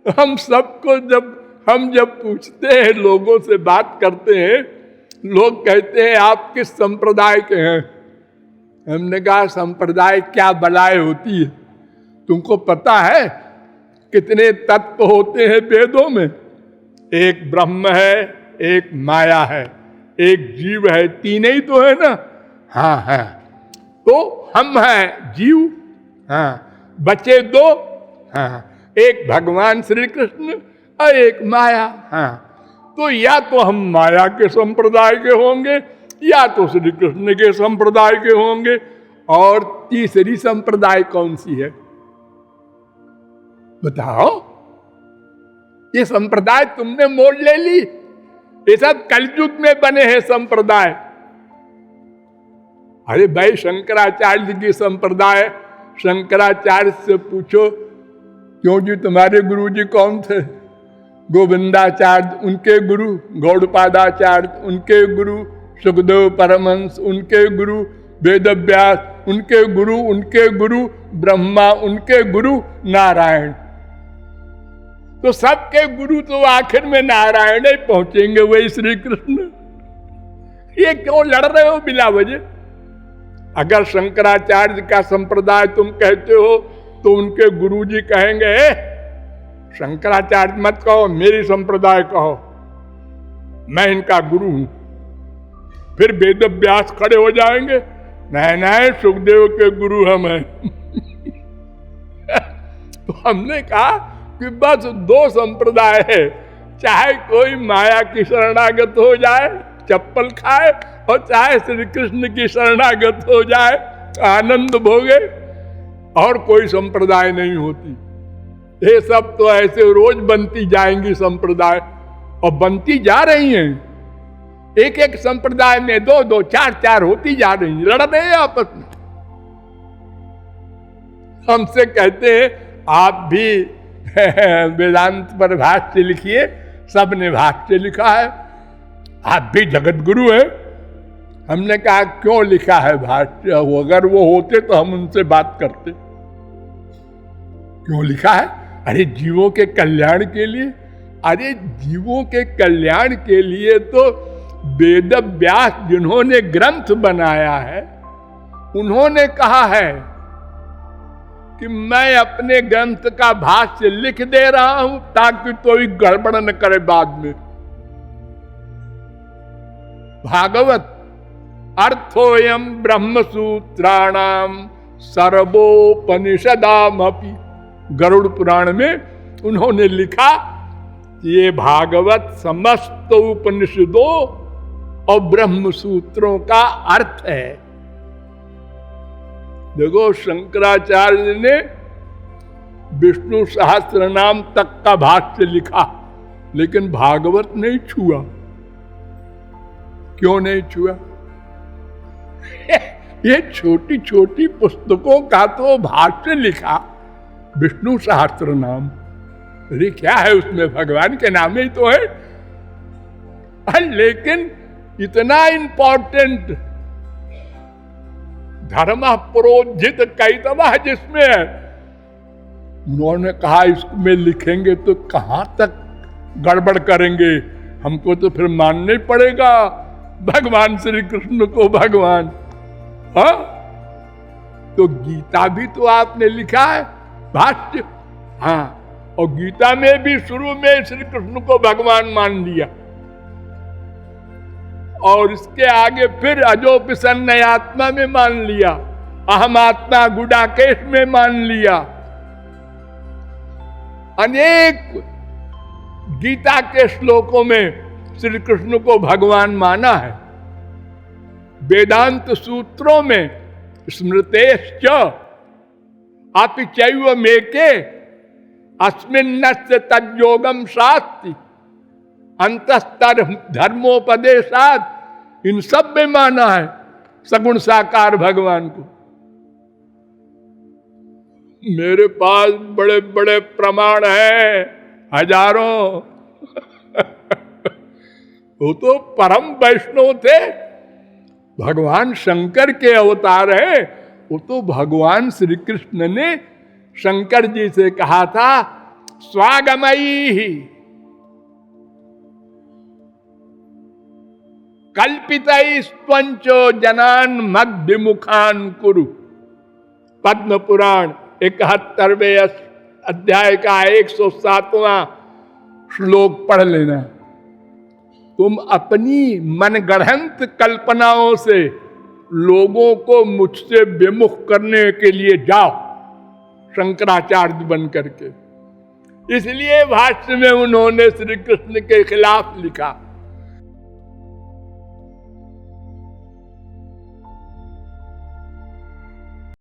हम सबको जब पूछते हैं, लोगों से बात करते हैं, लोग कहते हैं आप किस संप्रदाय के हैं। हमने कहा संप्रदाय क्या बलाय होती है, तुमको पता है कितने तत्व होते हैं वेदों में? एक ब्रह्म है, एक माया है, एक जीव है, तीन ही तो है ना। हाँ है, तो हम हैं जीव, हाँ बचे दो, हाँ एक भगवान श्री कृष्ण और एक माया। हाँ तो या तो हम माया के संप्रदाय के होंगे या तो श्री कृष्ण के संप्रदाय के होंगे, और तीसरी संप्रदाय कौन सी है बताओ? ये संप्रदाय तुमने मोड़ ले ली, ये सब कलयुग में बने हैं संप्रदाय। अरे भाई शंकराचार्य की संप्रदाय, शंकराचार्य से पूछो क्यों जी तुम्हारे गुरु जी कौन थे? गोविंदाचार्य उनके गुरु, गौड़पादाचार्य उनके गुरु, सुखदेव परमहंस उनके गुरु, वेदव्यास उनके गुरु, ब्रह्मा उनके गुरु, नारायण। तो सबके गुरु तो आखिर में नारायण ही पहुंचेंगे, वही श्री कृष्ण। ये क्यों लड़ रहे हो बिला वजह? अगर शंकराचार्य का संप्रदाय तुम कहते हो तो उनके गुरुजी कहेंगे शंकराचार्य मत कहो, मेरी संप्रदाय कहो, मैं इनका गुरु हूं। फिर वेदव्यास खड़े हो जाएंगे, नहीं नहीं सुखदेव के गुरु हम हैं। तो हमने कहा कि बस दो संप्रदाय है, चाहे कोई माया की शरणागत हो जाए चप्पल खाए, और चाहे श्री कृष्ण की शरणागत हो जाए आनंद भोगे, और कोई संप्रदाय नहीं होती। ये सब तो ऐसे रोज बनती जाएंगी संप्रदाय, और बनती जा रही हैं। एक एक संप्रदाय में दो दो चार चार होती जा रही हैं, लड़ रहे हैं आपस में। हमसे कहते हैं आप भी वेदांत पर भाष्य लिखिए, सबने भाष्य लिखा है, आप भी जगत गुरु हैं। हमने कहा क्यों लिखा है भाष्य? अगर वो होते तो हम उनसे बात करते। क्यों लिखा है? अरे जीवों के कल्याण के लिए। अरे जीवों के कल्याण के लिए तो वेद व्यास जिन्होंने ग्रंथ बनाया है उन्होंने कहा है कि मैं अपने ग्रंथ का भाष्य लिख दे रहा हूं ताकि कोई गड़बड़ न करे बाद में। भागवत अर्थोयम ब्रह्म सूत्राणाम सर्वोपनिषदामपि, गरुड़ पुराण में उन्होंने लिखा ये भागवत समस्त उपनिषदों और ब्रह्म सूत्रों का अर्थ है। देखो शंकराचार्य ने विष्णु सहस्त्र नाम तक का भाष्य लिखा, लेकिन भागवत नहीं छुआ। क्यों नहीं छुआ? ये छोटी छोटी पुस्तकों का तो भाष्य लिखा, विष्णु सहस्त्र नाम। अरे क्या है उसमें? भगवान के नाम ही तो है। लेकिन इतना इंपॉर्टेंट धर्म प्रोज्झित कैतवः जिसमें है, उन्होंने कहा इसमें लिखेंगे तो कहां तक गड़बड़ करेंगे, हमको तो फिर मानना ही पड़ेगा भगवान श्री कृष्ण को भगवान। हाँ तो गीता भी तो आपने लिखा है भाष्य, हाँ, और गीता में भी शुरू में श्री कृष्ण को भगवान मान लिया, और इसके आगे फिर अजोपिसन्न आत्मा में मान लिया, अहम आत्मा गुडाकेश में मान लिया। अनेक गीता के श्लोकों में श्री कृष्ण को भगवान माना है। वेदांत सूत्रों में स्मृतेश्च अपि चैव मेके अस्मिन्नस्य तज्जोगम शास्ति अंतस्तर धर्मोपदेशात्, इन सब में माना है सगुण साकार भगवान को। मेरे पास बड़े बड़े प्रमाण हैं हजारों। वो तो परम वैष्णव थे, भगवान शंकर के अवतार हैं। वो तो भगवान श्री कृष्ण ने शंकर जी से कहा था स्वागमयी कल्पितैस्त्वंचो जनान मद विमुखान कुरु। पद्म पुराण 71वें अध्याय का 107वां श्लोक पढ़ लेना। तुम अपनी मनगढ़ंत कल्पनाओं से लोगों को मुझसे विमुख करने के लिए जाओ, शंकराचार्य बन करके। इसलिए भाष्य में उन्होंने श्री कृष्ण के खिलाफ लिखा।